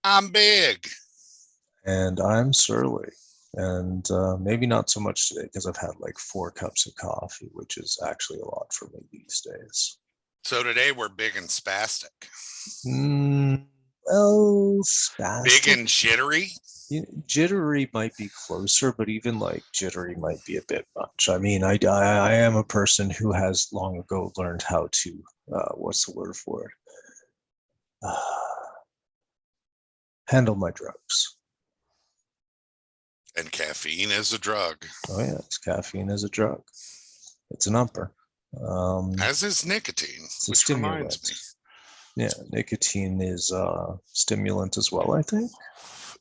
I'm big. And I'm surly. And maybe not so much today because I've had like 4 cups of coffee, which is actually a lot for me these days. So today we're big and spastic. Well, Big spastic. and jittery. Jittery might be closer, but even like jittery might be a bit much. I mean, I am a person who has long ago learned how to, what's the word for it? Handle my drugs. And caffeine is a drug. Oh, yeah, caffeine is a drug. It's an upper. As is nicotine, It's a which reminds stimulant. me. Yeah, nicotine is a stimulant as well, I think.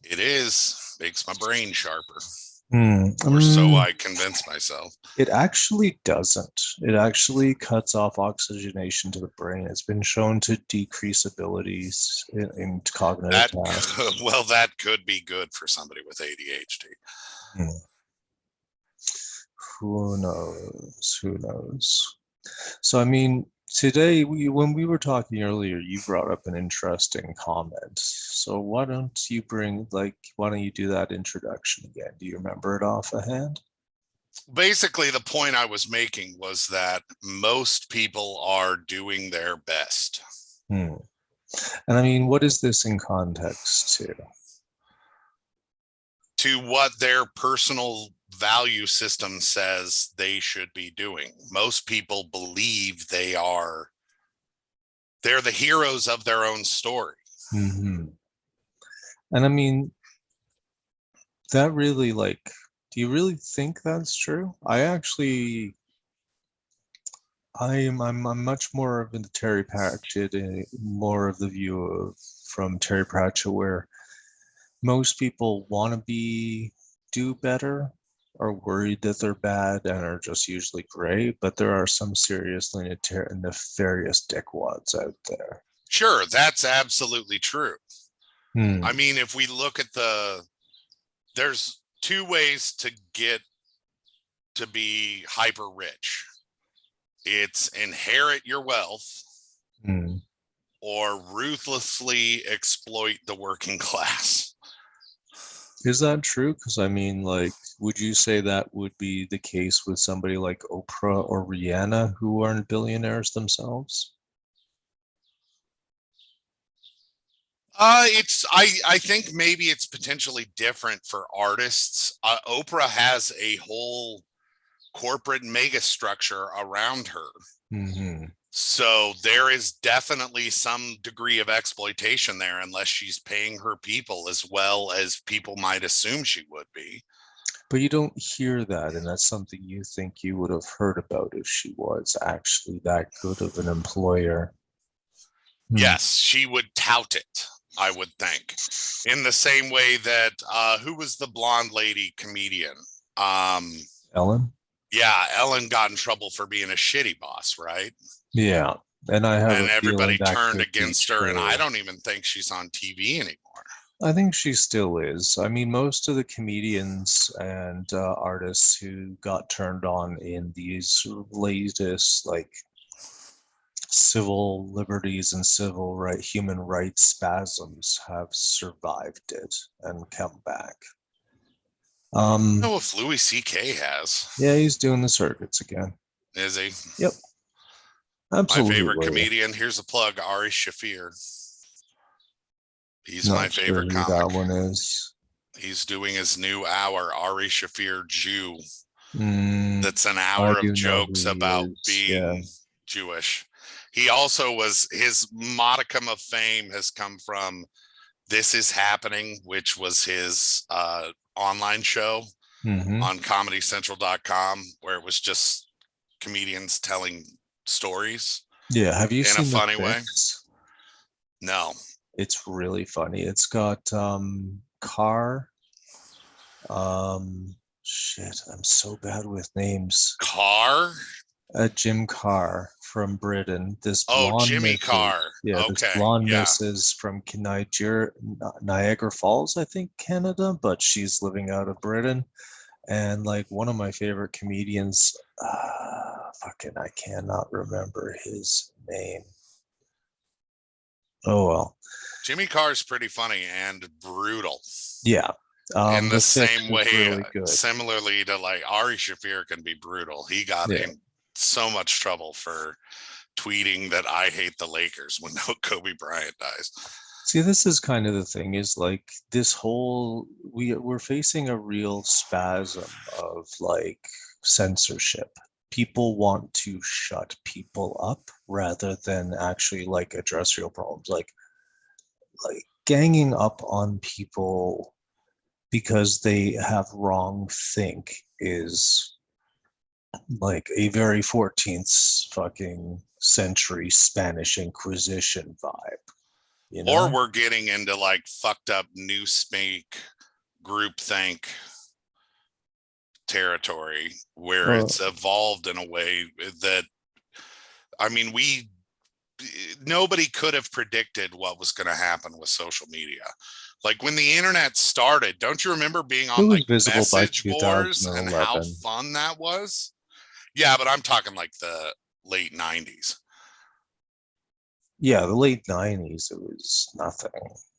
It is. Makes my brain sharper. Hmm. Or so I convince myself. It actually doesn't. It actually cuts off oxygenation to the brain. It's been shown to decrease abilities in cognitive tasks. That could be good for somebody with ADHD. Hmm. Who knows? Who knows? So, I mean, today, when we were talking earlier, you brought up an interesting comment. So, why don't you do that introduction again? Do you remember it offhand? Basically, the point I was making was that most people are doing their best. Hmm. And I mean, what is this in context to? To what their personal value system says they should be doing. Most people believe they're the heroes of their own story. Mm-hmm. And I mean, that really do you really think that's true? I'm much more of in the Terry Pratchett, more of the view of from Terry Pratchett where most people want to do better, are worried that they're bad and are just usually great, but there are some seriously nefarious dickwads out there. Sure, that's absolutely true. Hmm. I mean, if we look at there's two ways to get to be hyper rich. It's inherit your wealth Hmm. or ruthlessly exploit the working class. Is that true? Because I mean, would you say that would be the case with somebody like Oprah or Rihanna who aren't billionaires themselves? I think maybe it's potentially different for artists. Oprah has a whole corporate mega structure around her. Mm-hmm. So there is definitely some degree of exploitation there, unless she's paying her people as well as people might assume she would be. But you don't hear that, and that's something you think you would have heard about if she was actually that good of an employer. Hmm. Yes, she would tout it, I would think. In the same way that who was the blonde lady comedian? Um, Ellen? yeah, Ellen got in trouble for being a shitty boss, right? Yeah. And I have And a feeling everybody that turned could be against her, and I true. don't even think she's on TV anymore. I think she still is. I mean, most of the comedians and artists who got turned on in these latest, civil liberties and human rights spasms have survived it and come back. I don't Um, know if Louis C.K. has. yeah, he's doing the circuits again. Is he? Yep, My favorite absolutely. comedian, here's a plug, Ari Shafir. He's my Not sure favorite who that comic. one is. He's doing his new hour, Ari Shafir Jew. Mm, That's an I hour of do know who jokes he about is. Yeah. being Jewish. He also his modicum of fame has come from This Is Happening, which was his online show Hmm. on comedycentral.com, where it was just comedians telling stories Yeah. Have you in a seen the funny way. fix? No. It's really funny. It's got Carr. Shit, I'm so bad with names. Carr? Jim Carr from Britain. This Oh, blonde Jimmy missus. Carr. Yeah, this Okay. blonde Yeah. missus from Niagara Falls, I think, Canada, but she's living out of Britain. And like one of my favorite comedians, fucking, I cannot remember his name. Oh well. Jimmy Carr's pretty funny and brutal. Yeah. In the The Fix same was way, really good. similarly to like Ari Shaffir can be brutal. He got Yeah. in so much trouble for tweeting that I hate the Lakers when Kobe Bryant dies. See, this is kind of the thing is like this whole we're facing a real spasm of like censorship. People want to shut people up rather than actually like address real problems. Like ganging up on people because they have wrong think is like a very 14th fucking century Spanish Inquisition vibe, you Or know? we're getting into like fucked up newspeak groupthink territory where Uh, it's evolved in a way that, I mean, nobody could have predicted what was going to happen with social media. Like when the internet started, don't you remember being it on was like visible by message boards and how 2011. fun that was? Yeah, but I'm talking like the late 90s. Yeah, the late 90s, it was nothing.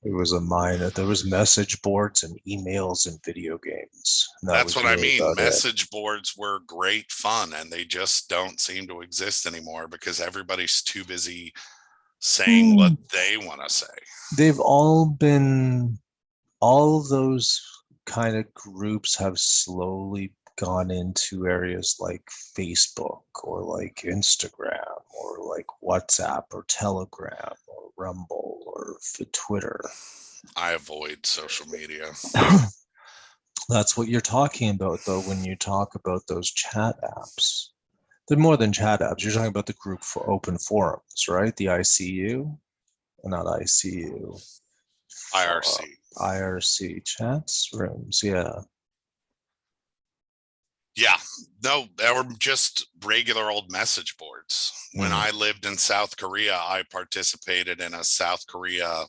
It was a minor. There was message boards and emails and video games. And that That's was what I really mean. about it. Message boards were great fun and they just don't seem to exist anymore because everybody's too busy saying what Hmm. they want to say. They've all of those kind of groups have slowly gone into areas like Facebook or like Instagram or like WhatsApp or Telegram or Rumble or Twitter. I avoid social media. That's what you're talking about, though, when you talk about those chat apps. They're more than chat apps. You're talking about the group for open forums, right? The ICU, not ICU, IRC. IRC chats rooms. Yeah. Yeah, no, they were just regular old message boards. When Mm. I lived in South Korea, I participated in a South Korea Mm.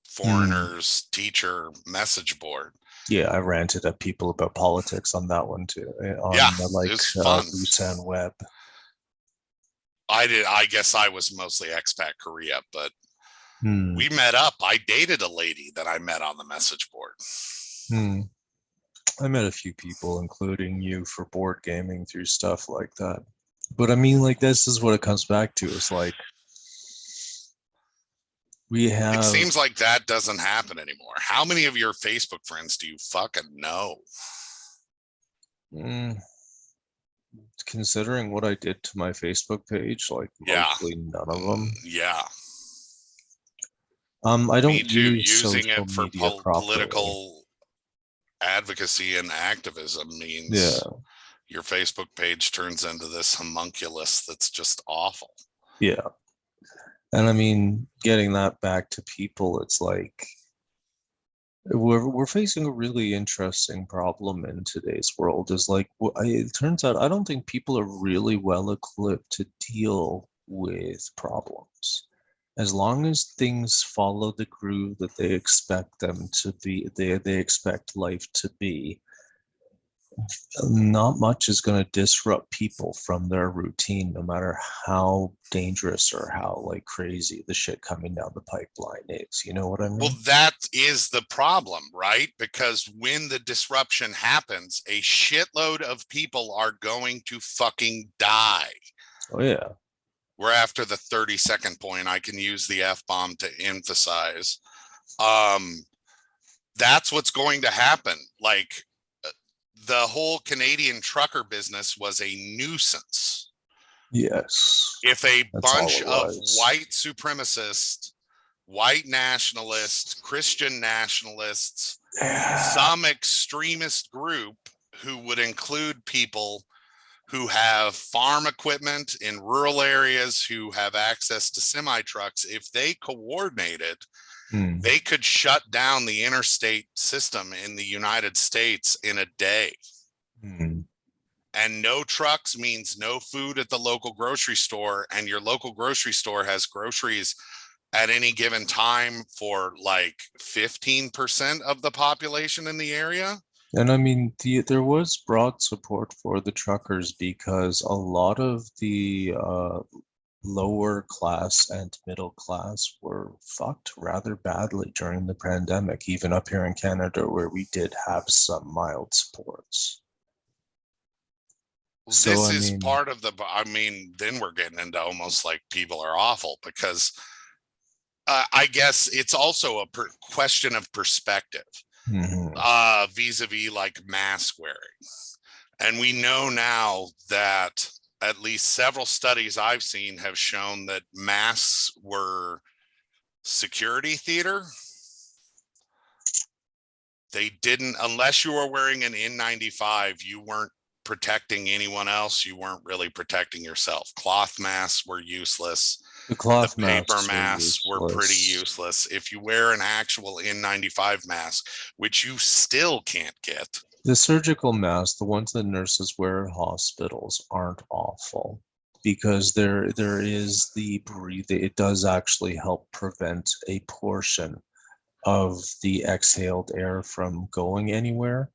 foreigners teacher message board. Yeah, I ranted at people about politics on that one too, Yeah, on the it was fun. Busan web. I guess I was mostly expat Korea, but Hmm. we met up. I dated a lady that I met on the message board. Hmm. I met a few people, including you, for board gaming through stuff like that. But I mean, like, this is what it comes back to. It's like we It have, seems like that doesn't happen anymore. How many of your Facebook friends do you fucking know? mm, considering what I did to my Facebook page, like Yeah, mostly none of them. yeah. I Me don't too. use Using social it for media properly. political advocacy and activism means Yeah, your Facebook page turns into this homunculus that's just awful. yeah. And I mean, getting that back to people, it's like we're facing a really interesting problem in today's world. Is like it turns out I don't think people are really well equipped to deal with problems. As long as things follow the groove that they expect them to be, they expect life to be, not much is going to disrupt people from their routine, no matter how dangerous or how like crazy the shit coming down the pipeline is. You know what I Well, mean? that is the problem, right? Because when the disruption happens, a shitload of people are going to fucking die. Oh yeah. We're after the 30-second point. I can use the F bomb to emphasize. Um, that's what's going to happen. Like the whole Canadian trucker business was a nuisance. Yes. If a That's all bunch it of was. white supremacists, white nationalists, Christian nationalists, Yeah. some extremist group who would include people who have farm equipment in rural areas, who have access to semi trucks, if they coordinated, Hmm. they could shut down the interstate system in the United States in a day. Hmm. And no trucks means no food at the local grocery store. And your local grocery store has groceries at any given time for like 15% of the population in the area. And I mean, there was broad support for the truckers because a lot of the lower class and middle class were fucked rather badly during the pandemic, even up here in Canada, where we did have some mild supports. So, This I is mean, part of I mean, then we're getting into almost like people are awful because I guess it's also a question of perspective, mhm. vis-a-vis like mask wearing. And we know now that at least several studies I've seen have shown that masks were security theater. They didn't, unless you were wearing an N95, you weren't protecting anyone else. You weren't really protecting yourself. Cloth masks were useless. The The cloth paper masks were masks were pretty useless. useless. If you wear an actual N95 mask, which you still can't get. The surgical masks, the ones that nurses wear at hospitals, aren't awful because there is the breathe. It does actually help prevent a portion of the exhaled air from going anywhere.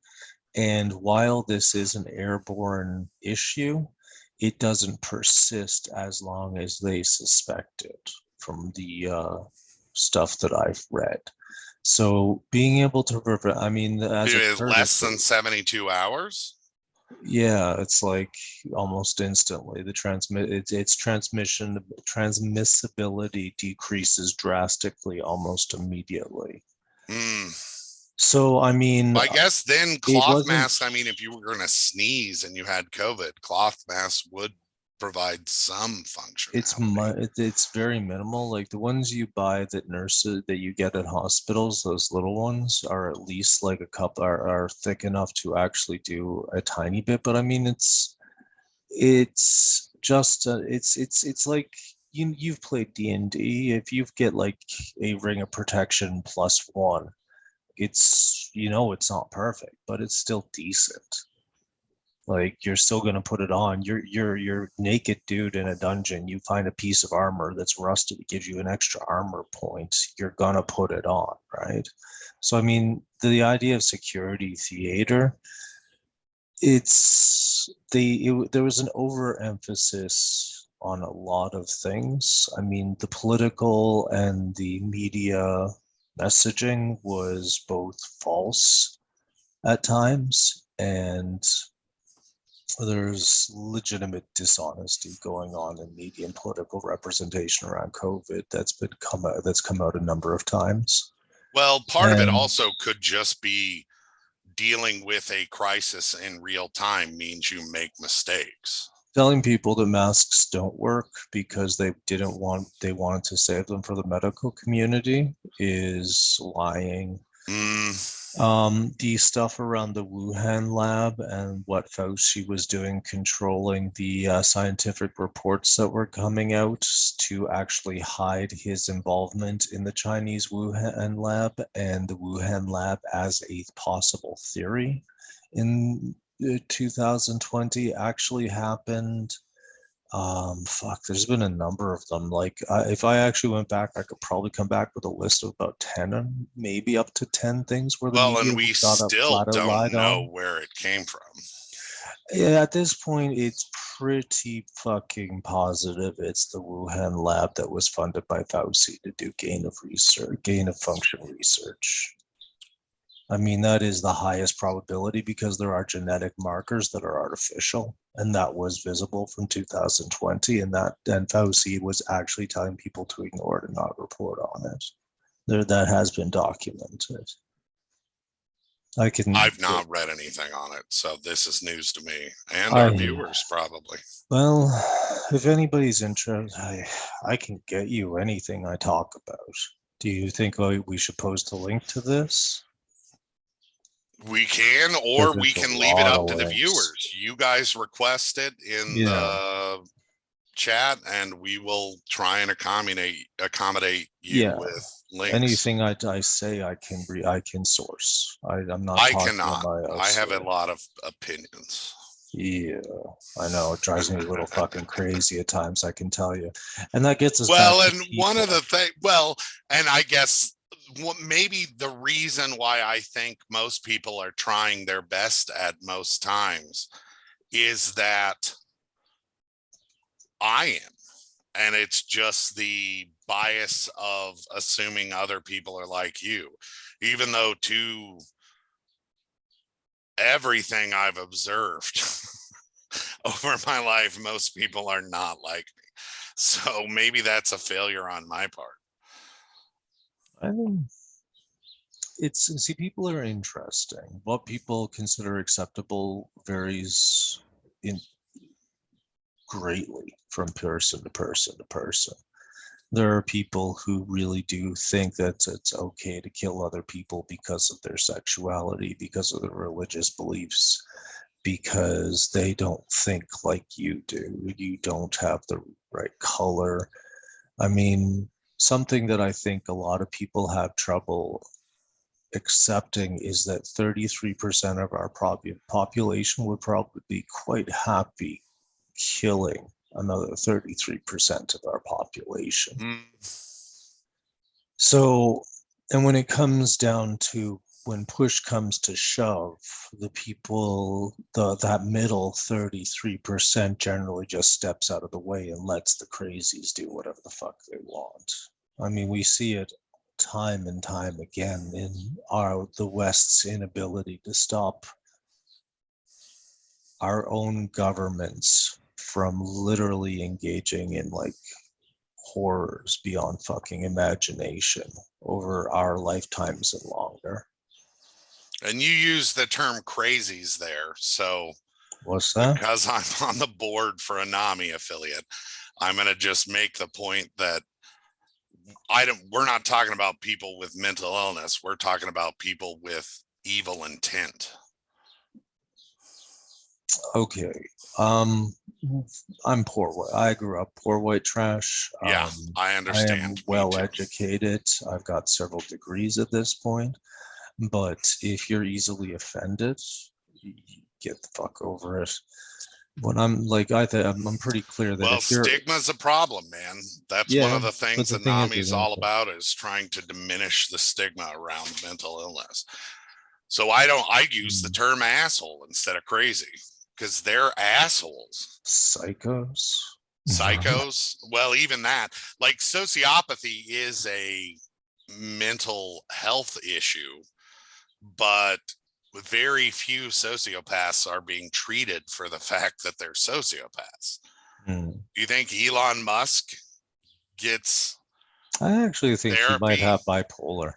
And while this is an airborne issue, it doesn't persist as long as they suspect it from the stuff that I've read. So being able to prevent, I mean, as a Less than courtesy, 72 hours. yeah, it's like almost instantly the its transmissibility decreases drastically almost immediately. Mm. So I mean, I guess then it cloth wasn't. masks, I mean, if you were going to sneeze and you had COVID, cloth masks would provide some functionality. It's very minimal. Like the ones you buy that nurses that you get at hospitals, those little ones are at least like a cup are thick enough to actually do a tiny bit. But I mean, it's just it's like you've played D&D. If you get like a ring of protection +1, it's it's not perfect, but it's still decent. Like you're still gonna put it on. You're naked dude in a dungeon. You find a piece of armor that's rusted. It gives you an extra armor point. You're gonna put it on, right? So I mean, the idea of security theater, there was an overemphasis on a lot of things. I mean, the political and the media messaging was both false at times, and there's legitimate dishonesty going on in media and political representation around COVID that's come out a number of times. Well, part of it And also could just be dealing with a crisis in real time means you make mistakes. telling people that masks don't work because they wanted to save them for the medical community is lying. Mm, The stuff around the Wuhan lab and what Fauci was doing, controlling the scientific reports that were coming out to actually hide his involvement in the Chinese Wuhan lab and the Wuhan lab as a possible theory in 2020 actually happened. There's been a number of them. Like, if I actually went back, I could probably come back with a list of about 10, maybe up to 10 things where the well, media and we got up still flat out don't lied know on. where it came from. Yeah, at this point, it's pretty fucking positive it's the Wuhan lab that was funded by Fauci to do gain of function research. I mean, that is the highest probability because there are genetic markers that are artificial, and that was visible from 2020. And Fauci was actually telling people to ignore it and not report on it. That has been documented. I can, I've not read anything on it, so this is news to me and our I viewers probably. well, if anybody's interested, I can get you anything I talk about. Do you think we should post a link to this? We can, Because or we there's a can leave it lot up of to the links. viewers. You guys request it in Yeah. the chat, and we will try and accommodate you Yeah, with links. anything I say I can source. I'm not I talking on cannot. my I have a elsewhere. lot of opinions. Yeah, I know it drives me a little fucking crazy at times, I can tell you. And that gets us back Well, to and one of the people. things, and I guess maybe the reason why I think most people are trying their best at most times is that I am. And it's just the bias of assuming other people are like you, even though to everything I've observed over my life, most people are not like me. So maybe that's a failure on my part. I think see, people are interesting. What people consider acceptable varies in greatly from person to person to person. There are people who really do think that it's okay to kill other people because of their sexuality, because of their religious beliefs, because they don't think like you do. You don't have the right color. I mean, something that I think a lot of people have trouble accepting is that 33% of our population would probably be quite happy killing another 33% of our population. So, and when it comes down to when push comes to shove, the people, that middle 33% generally just steps out of the way and lets the crazies do whatever the fuck they want. I mean, we see it time and time again in the West's inability to stop our own governments from literally engaging in like horrors beyond fucking imagination over our lifetimes and longer. And you use the term crazies there. So What's that? because I'm on the board for a NAMI affiliate, I'm going to just make the point that we're not talking about people with mental illness. We're talking about people with evil intent. Okay. I'm poor white. I grew up poor white trash. Yeah, I I am understand. well educated. I've got several degrees at this point. But if you're easily offended, you get the fuck over it. When I'm like, I'm pretty clear that Well, if you're, stigma's a problem, man. That's one yeah, of the but things the that thing is, NAMI's all about, is trying to diminish the stigma around mental illness. So I use the term asshole instead of crazy, because they're assholes. psychos. Psychos. Well, even that, like sociopathy is a mental health issue, but very few sociopaths are being treated for the fact that they're sociopaths. Do you think Elon Musk gets I actually think he might therapy have bipolar.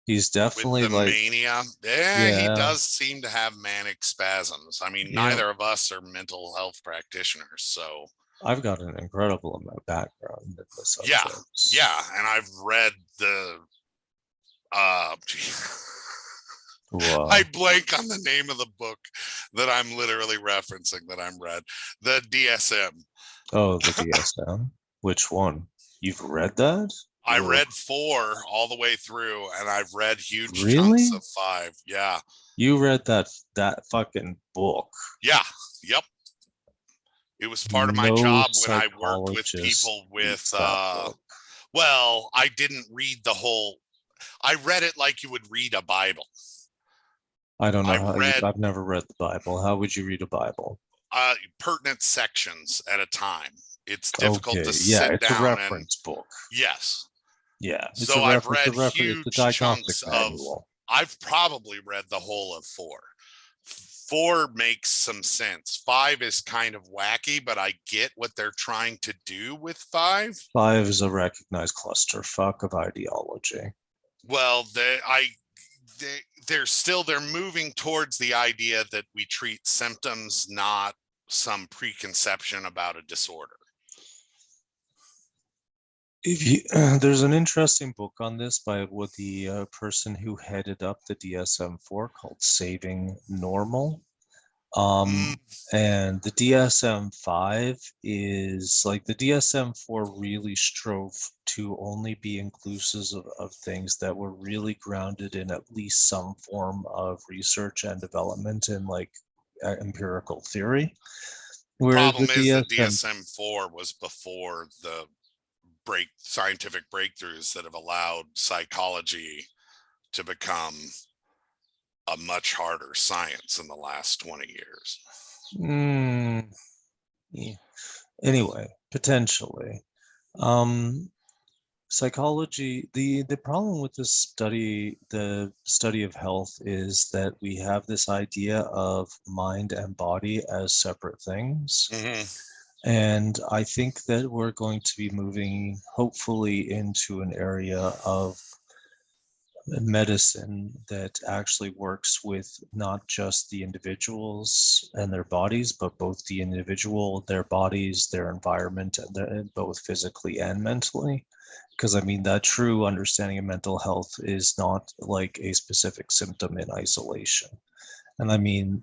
He's with definitely the like, mania? Yeah, he yeah, does seem to have manic spasms. I mean, yeah. neither of us are mental health practitioners, so I've got an incredible amount of background in the yeah, subjects. yeah. And I've read the uh I blank on the name of the book that I'm literally referencing that I'm read. The DSM. Oh, the DSM. Which one? You've read that? I Whoa. read 4 all the way through, and I've read huge chunks Really? of 5. Yeah. You read that fucking book? Yeah. Yep. It was part of my No job when I worked with psychologist people with reads that book. well, I didn't read the whole. I read it like you would read a Bible. I don't know I how read I've never read the Bible. How would you read a Bible? pertinent sections at a time. It's difficult to Okay, yeah, sit it's a down and reference book. yes. Yeah, So I've read it's a huge diagnostic chunks of, manual. I've probably read the whole of 4. 4 makes some sense. 5 is kind of wacky, but I get what they're trying to do with 5. 5 is a recognized clusterfuck of ideology. Well, they're moving towards the idea that we treat symptoms, not some preconception about a disorder. If you, there's an interesting book on this by the person who headed up the DSM-4 called Saving Normal. And the DSM-5 is like, the DSM-4 really strove to only be inclusive of things that were really grounded in at least some form of research and development and like empirical theory. Whereas Problem the is the DSM, DSM-4 was before the scientific breakthroughs that have allowed psychology to become a much harder science in the last 20 years. yeah. Anyway, Potentially. Um, Psychology, the problem with this study, the study of health, is that we have this idea of mind and body as separate things. Hmm. And I think that we're going to be moving, hopefully, into an area of medicine that actually works with not just the individuals and their bodies, but both the individual, their bodies, their environment, and both physically and mentally. Because I mean, that true understanding of mental health is not like a specific symptom in isolation. And I mean,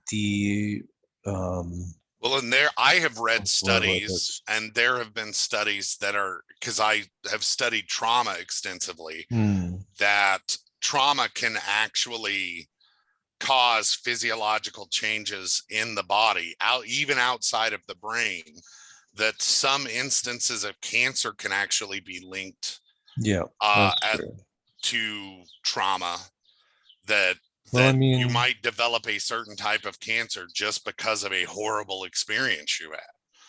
Well, and there, I have read what was studies, it? and there have been studies that are, because I have studied trauma extensively, Hmm, that trauma can actually cause physiological changes in the body, out even outside of the brain, that some instances of cancer can actually be linked yeah, that's at, true. to trauma, that Well, I you mean, might develop a certain type of cancer just because of a horrible experience you had.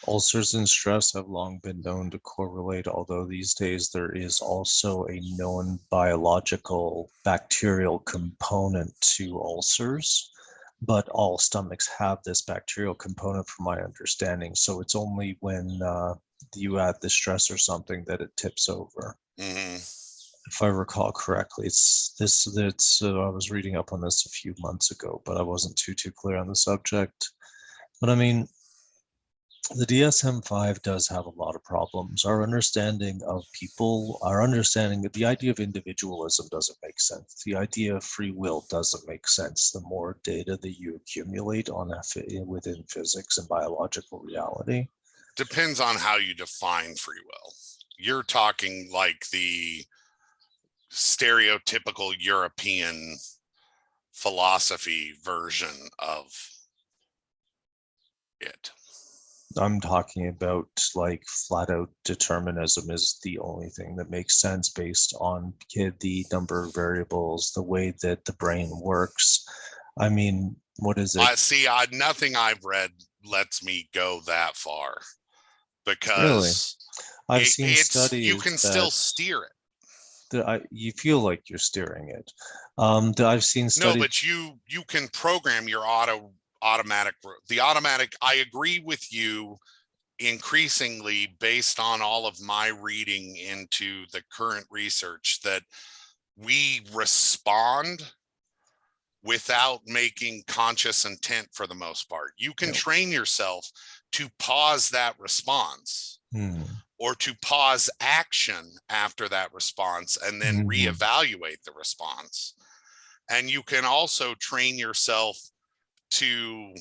ulcers and stress have long been known to correlate, although these days there is also a known biological bacterial component to ulcers. But all stomachs have this bacterial component, from my understanding. So it's only when you add the stress or something that it tips over. Hmm. If I recall correctly, it's this. That's I was reading up on this a few months ago, but I wasn't too clear on the subject. But I mean, the DSM-5 does have a lot of problems. Our understanding of people, our understanding of the idea of individualism doesn't make sense. The idea of free will doesn't make sense. The more data that you accumulate on within physics and biological reality. Depends on how you define free will. You're talking like the stereotypical European philosophy version of it. I'm talking about like flat out determinism is the only thing that makes sense based on the number of variables, the way that the brain works. I mean, what is it? I see. Nothing I've read lets me go that far, Really? because I've seen it's, you studies can still that steer it. you feel like you're steering it. I've seen No, studies. but you can program your automatic, the automatic. I agree with you increasingly, based on all of my reading into the current research, that we respond without making conscious intent for the most part. You can Yeah. train yourself to pause that response, Hmm. or to pause action after that response and then Hmm. reevaluate the response. And you can also train yourself to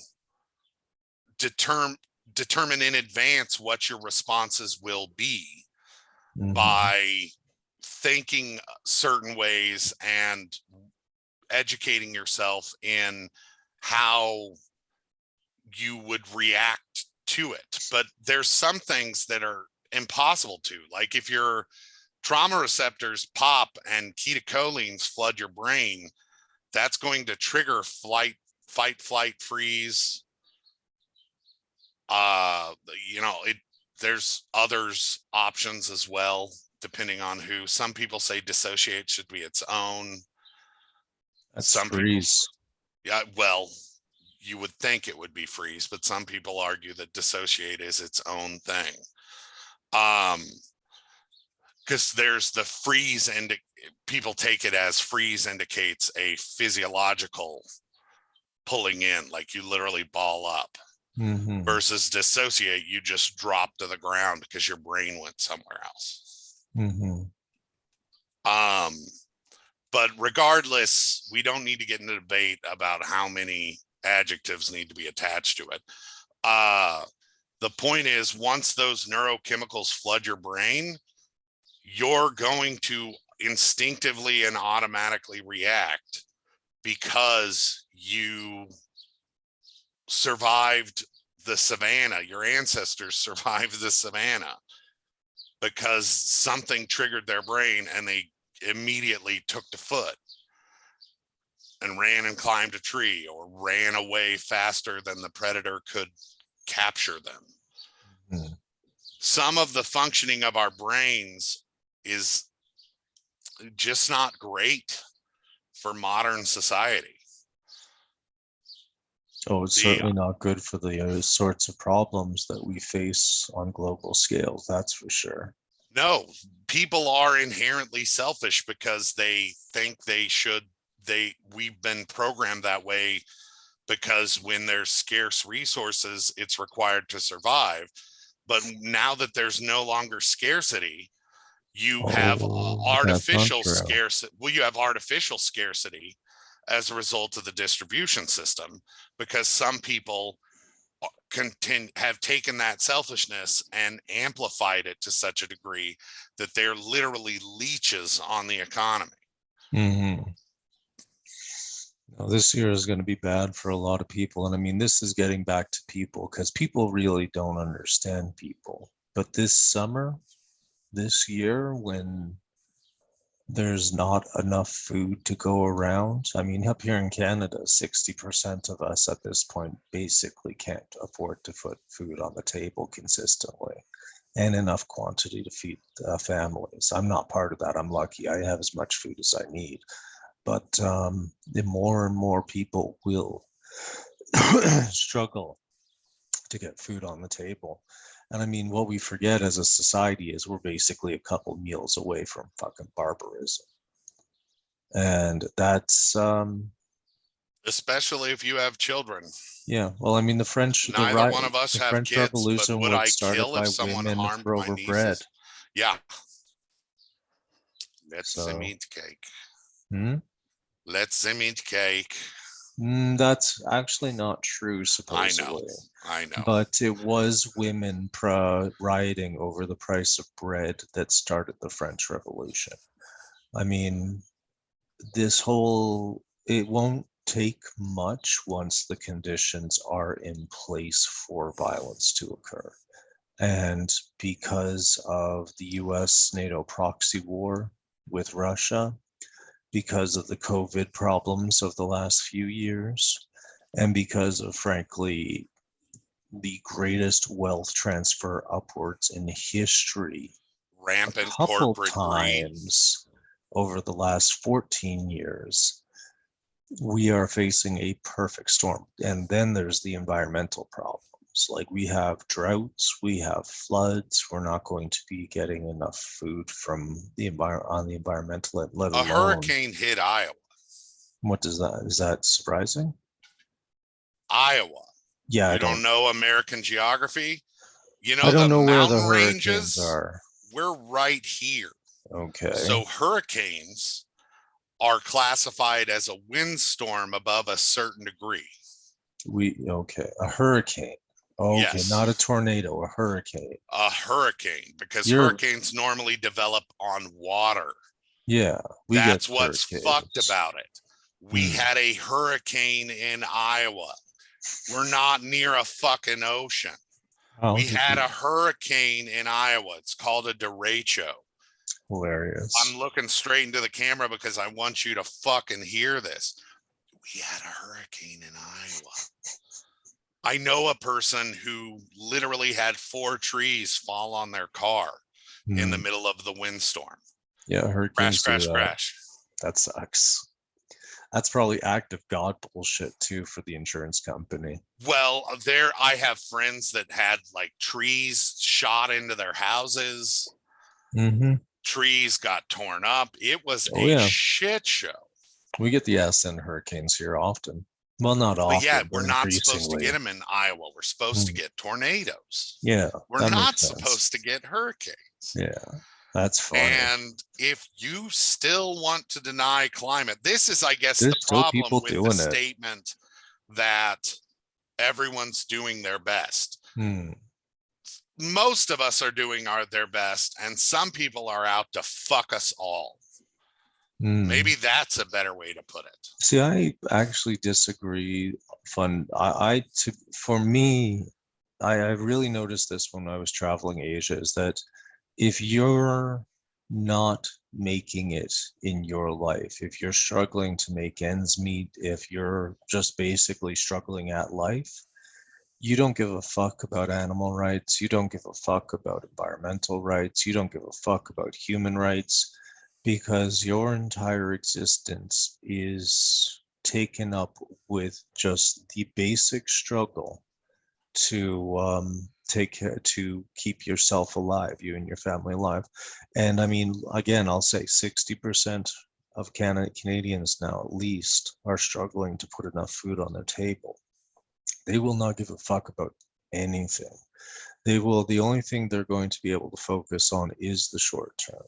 determine determine in advance what your responses will be, Hmm. by thinking certain ways and educating yourself in how you would react to it. But there's some things that are impossible to, like if your trauma receptors pop and ketocholines flood your brain, that's going to trigger fight, flight, freeze. uh you know, it, there's others options as well, depending on who. Some people say dissociate should be its own. That's Some people, freeze. yeah, well, you would think it would be freeze, but some people argue that dissociate is its own thing. um because there's the freeze, and people take it as freeze indicates a physiological pulling in, like you literally ball up, Hmm. versus dissociate, you just drop to the ground because your brain went somewhere else. Hmm. um but regardless, we don't need to get into debate about how many adjectives need to be attached to it. The point is, once those neurochemicals flood your brain, you're going to instinctively and automatically react, because you survived the savannah. Your ancestors survived the savannah because something triggered their brain, and they immediately took to foot and ran and climbed a tree, or ran away faster than the predator could capture them. Hmm. some of the functioning of our brains is just not great for modern society. Oh, it's certainly not good for the sorts of problems that we face on global scales, that's for sure. No, people are inherently selfish because they think we've been programmed that way because when there's scarce resources, it's required to survive. But now that there's no longer scarcity, you have That's not artificial true. scarcity. Well, you have artificial scarcity as a result of the distribution system, because some people have taken that selfishness and amplified it to such a degree that they're literally leeches on the economy. Mm-hmm. Now, this year is going to be bad for a lot of people. And I mean, this is getting back to people because people really don't understand people. But this summer, this year, when there's not enough food to go around. I mean, up here in Canada, 60% of us at this point basically can't afford to put food on the table consistently and enough quantity to feed families. I'm not part of that. I'm lucky. I have as much food as I need. But the more and more people will struggle to get food on the table. And I mean, what we forget as a society is we're basically a couple meals away from fucking barbarism. And that's especially if you have children. Yeah, well, I mean, the French one of us the have French kids, Revolution but would was I started kill by if someone women harmed for my over nieces? bread. Yeah. Let's So, eat cake. Hmm? Let's eat cake. That's actually not true, I supposedly. know. But it was women rioting over the price of bread that started the French Revolution. I mean, it won't take much once the conditions are in place for violence to occur. And because of the US NATO proxy war with Russia, because of the COVID problems of the last few years, and because of, frankly, the greatest wealth transfer upwards in history, Rampant a couple corporate times over the last 14 years, we are facing a perfect storm. And then there's the environmental problems. Like, we have droughts, we have floods. We're not going to be getting enough food from the environmental, let A alone hurricane hit Iowa. What is that surprising? Iowa. Yeah, you don't know American geography. You know, I don't the know where the mountain hurricanes ranges are. We're right here. Okay. So hurricanes are classified as a windstorm above a certain degree. Okay, a hurricane. Okay, Yes. not a tornado, a hurricane. A hurricane, because hurricanes normally develop on water. Yeah, that's what's fucked about it. We had a hurricane in Iowa. We're not near a fucking ocean. We had a hurricane in Iowa. It's called a derecho. Hilarious. I'm looking straight into the camera because I want you to fucking hear this. We had a hurricane in Iowa. I know a person who literally had 4 trees fall on their car in the middle of the windstorm. Yeah, hurricanes crash. That sucks. That's probably act of God bullshit too for the insurance company. Well, I have friends that had like trees shot into their houses. Trees got torn up. It was a shit show. We get the SN hurricanes here often. Well, not often. But yeah, we're not supposed to get them in Iowa. We're supposed to get tornadoes. Yeah. We're not supposed to get hurricanes. Yeah. That's funny. And if you still want to deny climate, this is, I guess, the problem with the statement that everyone's doing their best. Most of us are doing their best, and some people are out to fuck us all. Maybe that's a better way to put it. See, I actually disagree. For me, I really noticed this when I was traveling Asia, is that if you're not making it in your life, if you're struggling to make ends meet, if you're just basically struggling at life, You don't give a fuck about animal rights. You don't give a fuck about environmental rights. You don't give a fuck about human rights because your entire existence is taken up with just the basic struggle to take care to keep yourself alive, you and your family alive. And I mean, again, I'll say 60% of Canadians now at least are struggling to put enough food on their table. They will not give a fuck about anything. The only thing they're going to be able to focus on is the short term.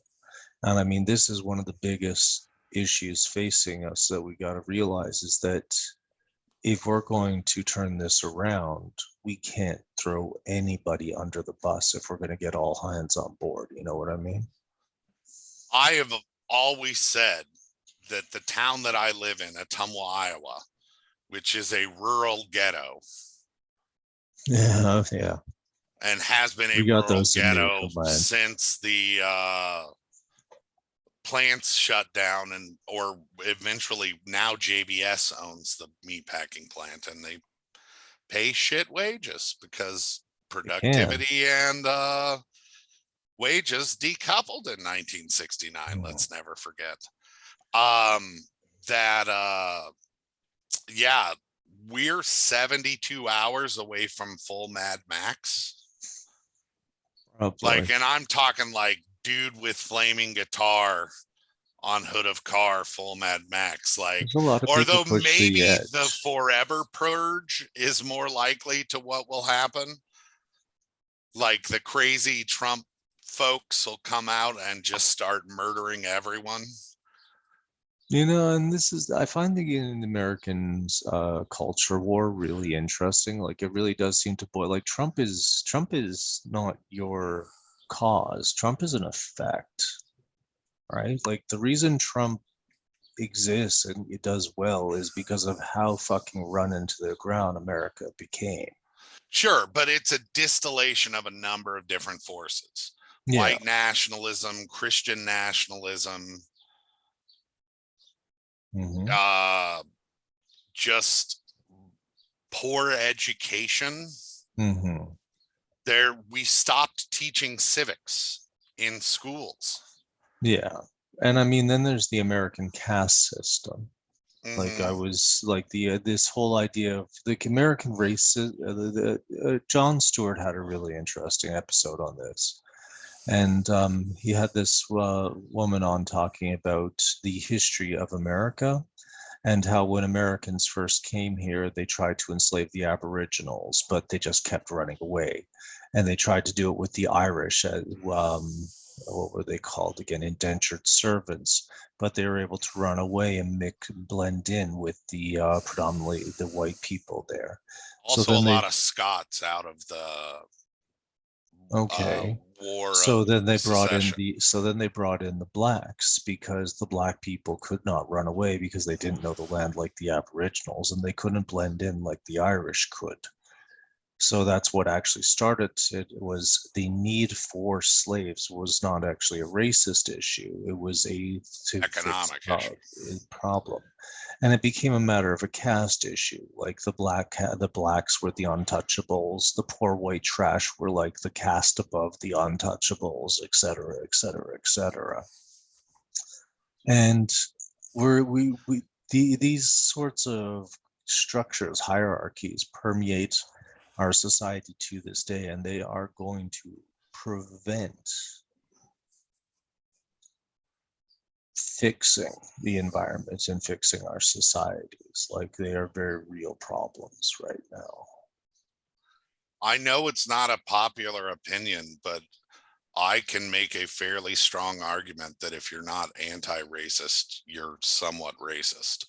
And I mean, this is one of the biggest issues facing us that we got to realize is that if we're going to turn this around, we can't throw anybody under the bus if we're going to get all hands on board. You know what I mean? I have always said that the town that I live in, Ottumwa, Iowa, which is a rural ghetto Yeah. and has been a We got rural those in ghetto Newfoundland. since the plants shut down, and or eventually now JBS owns the meatpacking plant, and they pay shit wages because Can. productivity and wages decoupled in 1969. Let's never forget. Um, that yeah, we're 72 hours away from full Mad Max. Probably. Like, and I'm talking like dude with flaming guitar on hood of car, full Mad Max. Like, There's a lot of or people though push the maybe the edge. forever purge is more likely to what will happen. Like the crazy Trump folks will come out and just start murdering everyone. You know, and this is, I find the Americans' culture war really interesting. Like, it really does seem to boil. Like, Trump is not your cause. Trump is an effect, right? Like, the reason Trump exists and it does well is because of how fucking run into the ground America became. Sure, but it's a distillation of a number of different forces. Yeah. White nationalism, Christian nationalism, Hmm. just poor education. Hmm. We stopped teaching civics in schools. Yeah. And I mean, then there's the American caste system. Like I Mm-hmm. was like this whole idea of the American race. Jon Stewart had a really interesting episode on this, and he had this woman on talking about the history of America and how when Americans first came here, they tried to enslave the Aboriginals, but they just kept running away, and they tried to do it with the Irish. What were they called again? Indentured servants, but they were able to run away and blend in with the predominantly the white people there. So Also, a then lot they of Scots out of the okay. War of So then they brought in Secession. the blacks because the black people could not run away because they didn't know the land like the Aboriginals and they couldn't blend in like the Irish could. So that's what actually started it. Was the need for slaves was not actually a racist issue. It was to fix Economic issue. a problem, and it became a matter of a caste issue. Like the blacks were the untouchables, the poor white trash were like the caste above the untouchables, et cetera, et cetera, et cetera. And these sorts of structures, hierarchies permeate our society to this day, and they are going to prevent fixing the environment and fixing our societies. Like they are very real problems right now. I know it's not a popular opinion, but I can make a fairly strong argument that if you're not anti-racist, you're somewhat racist.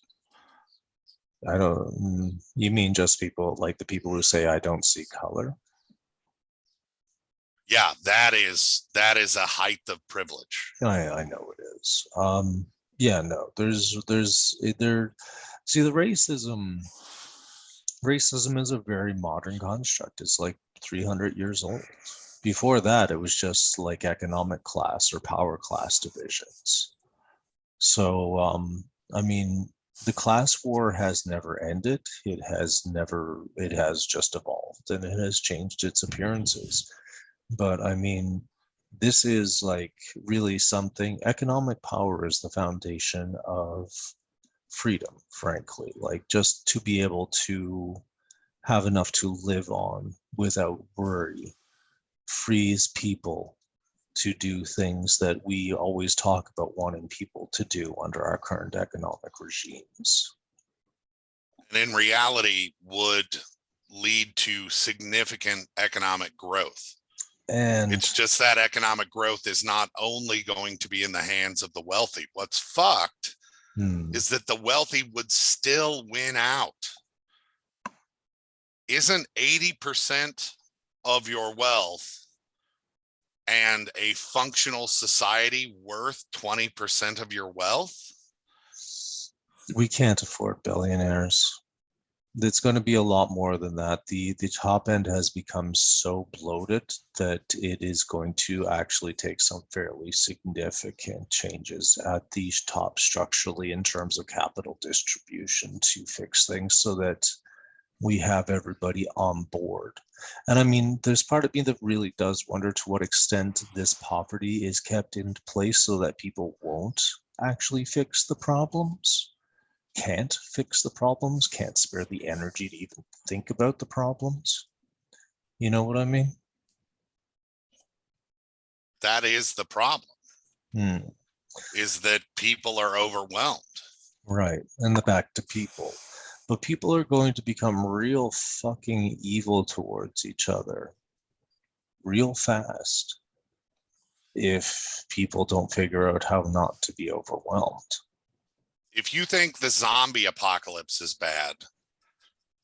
I don't, you mean just people like the people who say I don't see color? Yeah, that is a height of privilege. I know it is. Yeah, no, there, see the racism is a very modern construct. It's like 300 years old. Before that, it was just like economic class or power class divisions. So, I mean, the class war has never ended. It has just evolved and it has changed its appearances. But I mean, this is like really something. Economic power is the foundation of freedom, frankly. Like just to be able to have enough to live on without worry frees people to do things that we always talk about wanting people to do under our current economic regimes. And in reality would lead to significant economic growth. And it's just that economic growth is not only going to be in the hands of the wealthy. What's fucked is that the wealthy would still win out. Isn't 80% of your wealth and a functional society worth 20% of your wealth? We can't afford billionaires. It's going to be a lot more than that. The top end has become so bloated that it is going to actually take some fairly significant changes at the top structurally in terms of capital distribution to fix things so that we have everybody on board. And I mean, there's part of me that really does wonder to what extent this poverty is kept in place so that people won't actually fix the problems. Can't fix the problems, can't spare the energy to even think about the problems. You know what I mean? That is the problem, is that people are overwhelmed. Right, and the back to people. But people are going to become real fucking evil towards each other real fast if people don't figure out how not to be overwhelmed. If you think the zombie apocalypse is bad,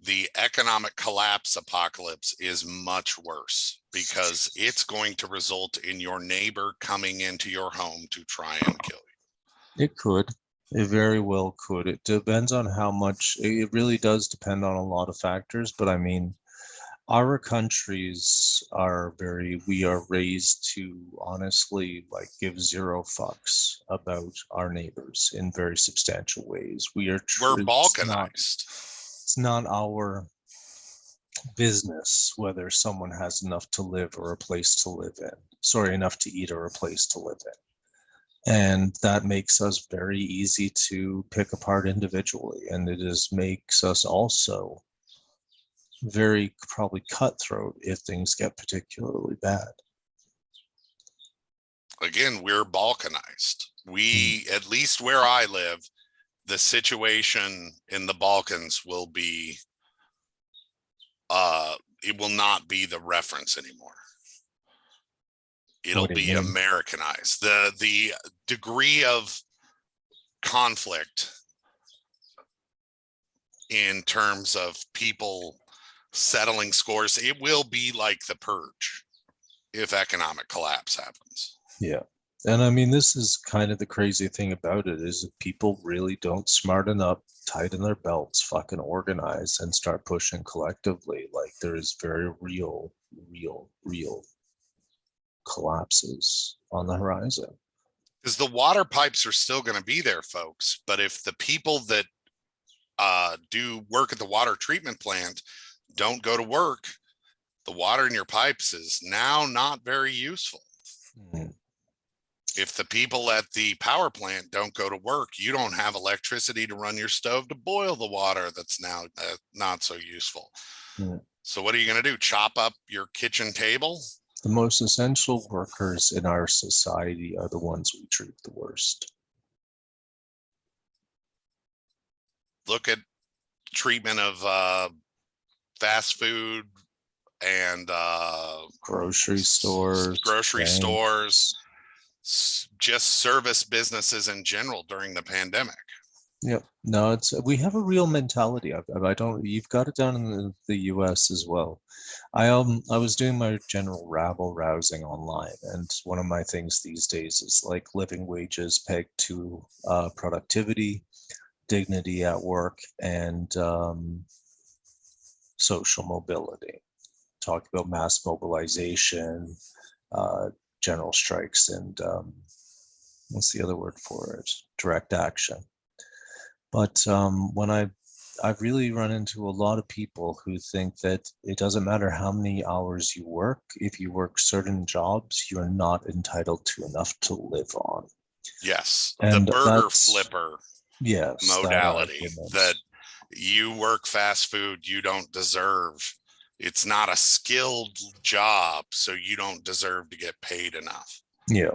the economic collapse apocalypse is much worse because it's going to result in your neighbor coming into your home to try and kill you. It could. It very well could. It depends on how much. It really does depend on a lot of factors. But I mean, our countries are we are raised to honestly like give zero fucks about our neighbors in very substantial ways. We're balkanized. It's not our business whether someone has enough to live or a place to live in. Sorry, enough to eat or a place to live in. And that makes us very easy to pick apart individually. And it makes us also very probably cutthroat if things get particularly bad. Again, we're balkanized. At least where I live, the situation in the Balkans will be, it will not be the reference anymore. It'll be Americanized. The degree of conflict in terms of people settling scores, it will be like the purge if economic collapse happens. Yeah. And I mean, this is kind of the crazy thing about it is that people really don't smarten up, tighten their belts, fucking organize and start pushing collectively. Like there is very real collapses on the horizon. Because the water pipes are still going to be there, folks. But if the people that do work at the water treatment plant don't go to work, the water in your pipes is now not very useful. If the people at the power plant don't go to work, you don't have electricity to run your stove to boil the water that's now not so useful. So what are you going to do? Chop up your kitchen table? The most essential workers in our society are the ones we treat the worst. Look at treatment of fast food and grocery stores, just service businesses in general during the pandemic. Yep. No, we have a real mentality. You've got it down in the US as well. I was doing my general rabble rousing online, and one of my things these days is like living wages pegged to productivity, dignity at work, and social mobility. Talk about mass mobilization, general strikes, and what's the other word for it? Direct action. But when I've really run into a lot of people who think that it doesn't matter how many hours you work. If you work certain jobs, you're not entitled to enough to live on. Yes, the And burger that's, flipper yes, that modality argument. that you work fast food, you don't deserve. It's not a skilled job, so you don't deserve to get paid enough. Yeah.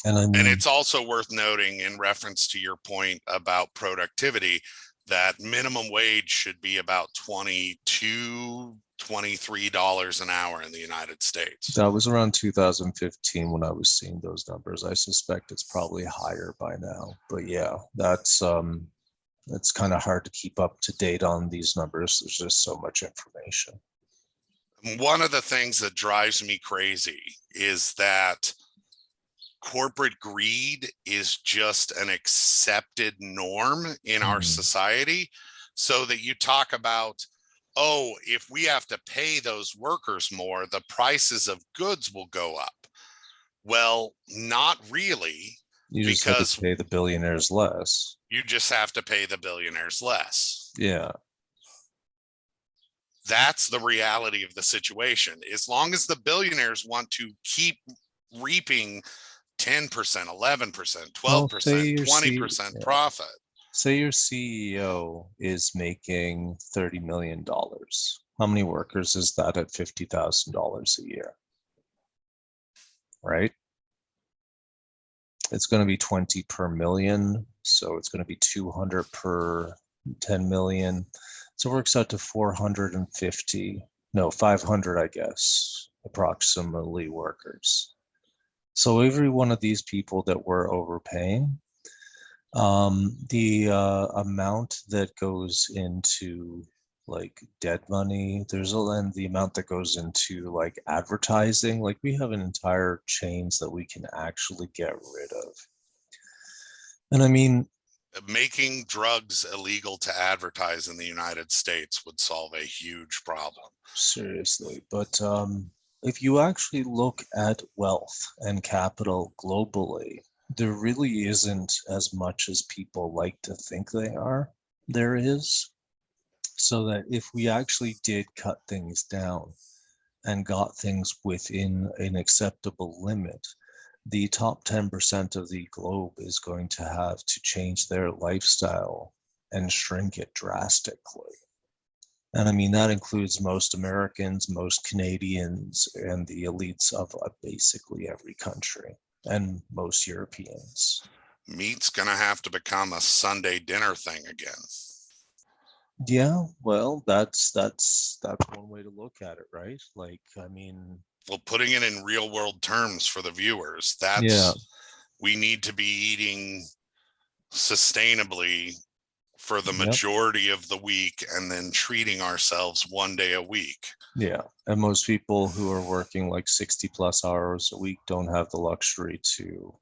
And I And mean, it's also worth noting, in reference to your point about productivity, that minimum wage should be about $23 an hour in the United States. that was around 2015 when I was seeing those numbers. I suspect it's probably higher by now. But yeah, it's kind of hard to keep up to date on these numbers. There's just so much information. One of the things that drives me crazy is that corporate greed is just an accepted norm in our society, so that you talk about, oh, if we have to pay those workers more, the prices of goods will go up. Well, not really, You just have because to pay the billionaires less. you just have to pay the billionaires less. Yeah. That's the reality of the situation. As long as the billionaires want to keep reaping 10%, 11%, Well, 12%, 20% profit. Say your CEO is making $30 million. How many workers is that at $50,000 a year? Right? It's going to be 20 per million. So it's going to be 200 per 10 million. So it works out to 450, no, 500, I guess, approximately workers. So every one of these people that we're overpaying, the amount that goes into like dead money, and the amount that goes into like advertising, like we have an entire chains that we can actually get rid of. And I mean, making drugs illegal to advertise in the United States would solve a huge problem. seriously, but if you actually look at wealth and capital globally, there really isn't as much as people like to think they are. There is. So that if we actually did cut things down and got things within an acceptable limit, the top 10% of the globe is going to have to change their lifestyle and shrink it drastically. And I mean, that includes most Americans, most Canadians, and the elites of basically every country, and most Europeans. Meat's going to have to become a Sunday dinner thing again. Yeah, well, that's one way to look at it, right? Like, I mean, well, putting it in real world terms for the viewers, we need to be eating sustainably for the majority of the week, and then treating ourselves one day a week. Yeah, and most people who are working like 60 plus hours a week don't have the luxury to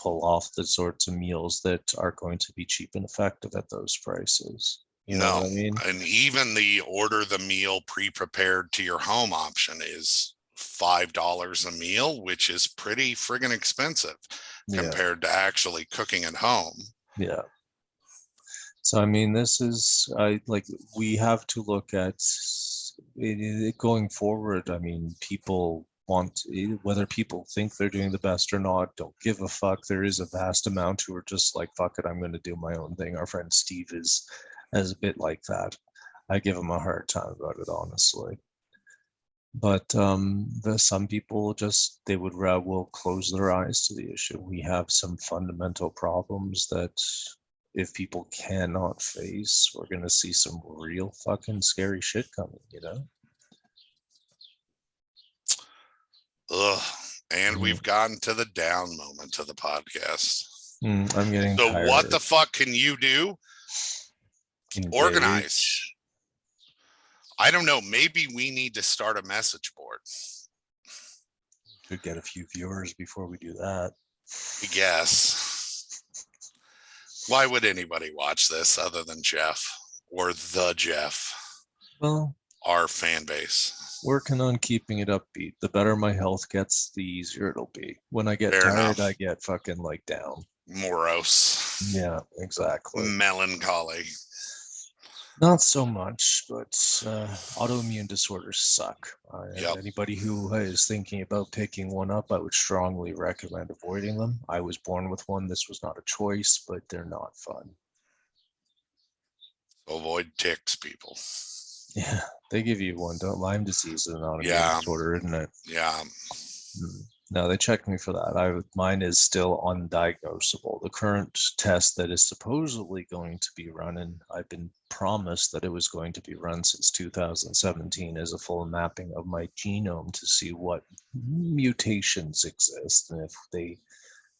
pull off the sorts of meals that are going to be cheap and effective at those prices. You know what I mean? And even the order the meal pre-prepared to your home option is $5 a meal, which is pretty friggin' expensive compared to actually cooking at home. Yeah. So, I mean, we have to look at it going forward. I mean, people want, whether people think they're doing the best or not, don't give a fuck. There is a vast amount who are just like, fuck it, I'm going to do my own thing. Our friend Steve is a bit like that. I give him a hard time about it, honestly. But some people just, they will close their eyes to the issue. We have some fundamental problems that if people cannot face, we're going to see some real fucking scary shit coming, you know? Ugh. And we've gotten to the down moment of the podcast. I'm getting tired. What the fuck can you do? Organize. I don't know. Maybe we need to start a message board. Could get a few viewers before we do that. I guess. Why would anybody watch this other than Jeff or the Jeff? Well, our fan base. Working on keeping it upbeat. The better my health gets, the easier it'll be. When I get tired, I get fucking like down. Morose. Yeah, exactly. Melancholy. Not so much, but autoimmune disorders suck. Yep. Anybody who is thinking about picking one up, I would strongly recommend avoiding them. I was born with one. This was not a choice, but they're not fun. Avoid ticks, people. Yeah, they give you one. Don't Lyme disease is an autoimmune Yeah. disorder, isn't it? Yeah. No, they checked me for that. Mine is still undiagnosable. The current test that is supposedly going to be run, and I've been promised that it was going to be run since 2017, is a full mapping of my genome to see what mutations exist and if they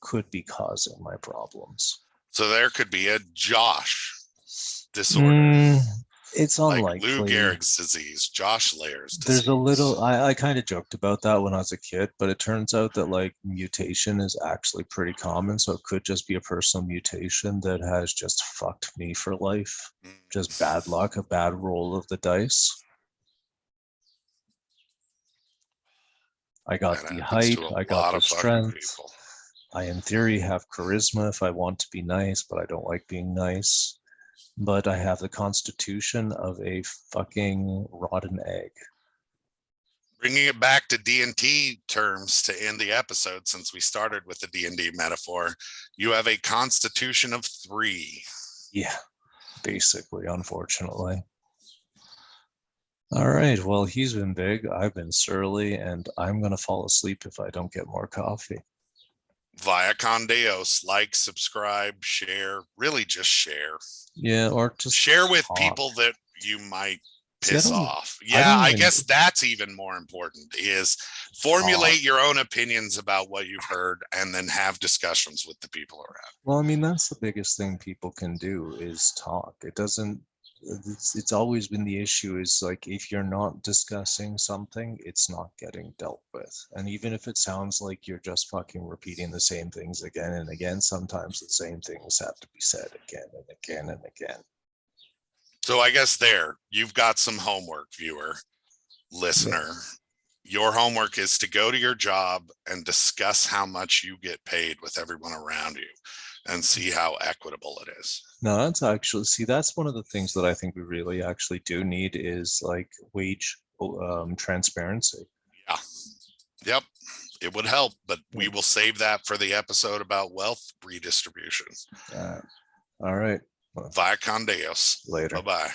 could be causing my problems. So there could be a Josh disorder. It's Like Lou unlikely. Gehrig's disease, Josh Layer's disease. There's a little, I kind of joked about that when I was a kid, but it turns out that like mutation is actually pretty common. So it could just be a personal mutation that has just fucked me for life. Just bad luck, a bad roll of the dice. I got That the happens height, to a I got lot the of fucking strength. people. I, in theory, have charisma if I want to be nice, but I don't like being nice. But I have the constitution of a fucking rotten egg. Bringing it back to D&T terms to end the episode, since we started with the D&D metaphor, you have a constitution of 3. Yeah, basically, unfortunately. All right, well, he's been big, I've been surly, and I'm going to fall asleep if I don't get more coffee. Via con Deos, like, subscribe, share, really just share. Yeah, or just share with talk. people that you might See, piss off. I Yeah, don't I even- guess that's even more important, is formulate your own opinions about what you've heard and then have discussions with the people around. Well, I mean, that's the biggest thing people can do is talk. It's always been the issue is like if you're not discussing something, it's not getting dealt with. And even if it sounds like you're just fucking repeating the same things again and again, sometimes the same things have to be said again and again and again. So I guess there, you've got some homework, viewer, listener. Yeah. Your homework is to go to your job and discuss how much you get paid with everyone around you and see how equitable it is. No, that's actually, see, that's one of the things that I think we really actually do need is like wage transparency. Yeah. Yep. It would help, but we will save that for the episode about wealth redistribution. All right. Via con Deos. Later. Bye-bye.